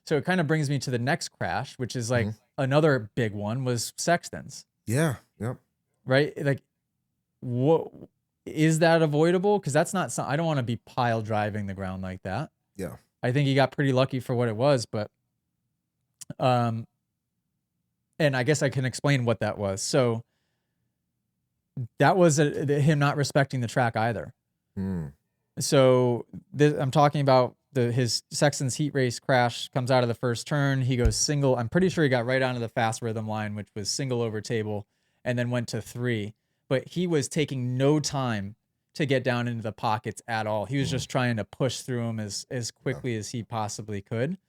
So it kind of brings me to the next crash, which is like another big one was Sexton's. Yeah. Yep. Right. Like, what is that avoidable? Because that's not I don't want to be pile driving the ground like that. Yeah. I think he got pretty lucky for what it was, but and I guess I can explain what that was. So that was him not respecting the track either. So I'm talking about his Sexton's heat race crash. Comes out of the first turn, he goes single. I'm pretty sure he got right onto the fast rhythm line, which was single over table, and then went to 3. But he was taking no time to get down into the pockets at all. He was just trying to push through them as quickly as he possibly could.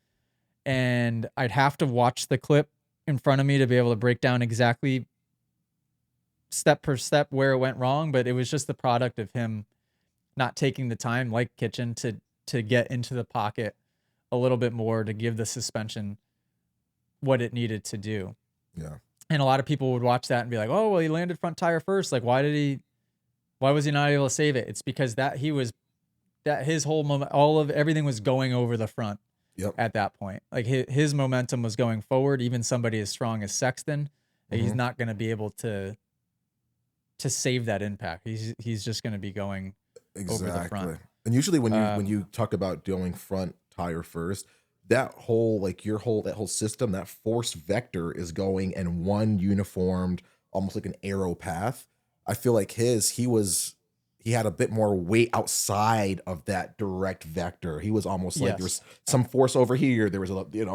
And I'd have to watch the clip in front of me to be able to break down exactly step per step where it went wrong. But it was just the product of him not taking the time, like Kitchen, to get into the pocket a little bit more to give the suspension what it needed to do. Yeah. And a lot of people would watch that and be like, oh, well, he landed front tire first. Like, why was he not able to save it? It's because his whole moment, everything was going over the front at that point. Like his momentum was going forward. Even somebody as strong as Sexton, he's not going to be able to save that impact. He's just going to be going over the front. And usually when you talk about going front tire first, that whole system, that force vector is going in one uniformed, almost like an arrow path. I feel like he had a bit more weight outside of that direct vector. He was almost like there's some force over here. There was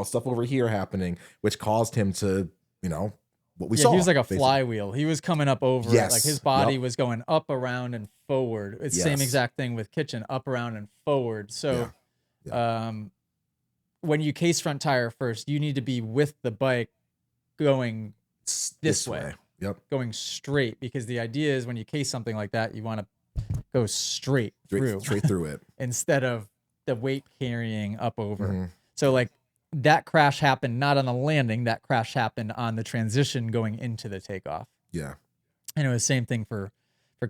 stuff over here happening, which caused him to, what we saw. He was like a flywheel. He was coming up over it. Like his body was going up, around, and forward. It's the same exact thing with Kitchen, up, around, and forward. So when you case front tire first, you need to be with the bike going this way. Yep. Going straight, because the idea is when you case something like that, you want to go straight through it instead of the weight carrying up over. So like that crash happened not on the landing, that crash happened on the transition going into the takeoff. Yeah. And it was the same thing for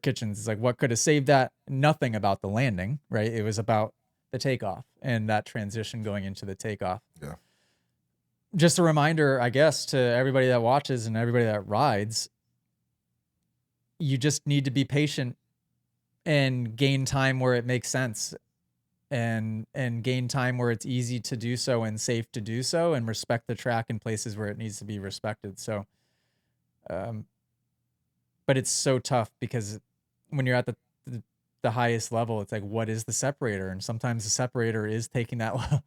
Kitchens. It's like, what could have saved that? Nothing about the landing, right? It was about the takeoff and that transition going into the takeoff. Yeah. Just a reminder, I guess, to everybody that watches and everybody that rides, you just need to be patient and gain time where it makes sense, and gain time where it's easy to do so and safe to do so, and respect the track in places where it needs to be respected. So, but it's so tough because when you're at the highest level, it's like, what is the separator? And sometimes the separator is taking that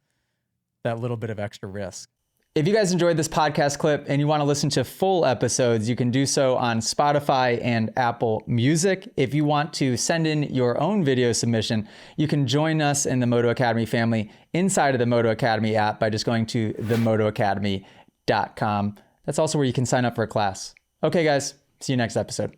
little bit of extra risk. If you guys enjoyed this podcast clip and you want to listen to full episodes, you can do so on Spotify and Apple Music. If you want to send in your own video submission, you can join us in the Moto Academy family inside of the Moto Academy app by just going to themotoacademy.com. That's also where you can sign up for a class. Okay, guys, see you next episode.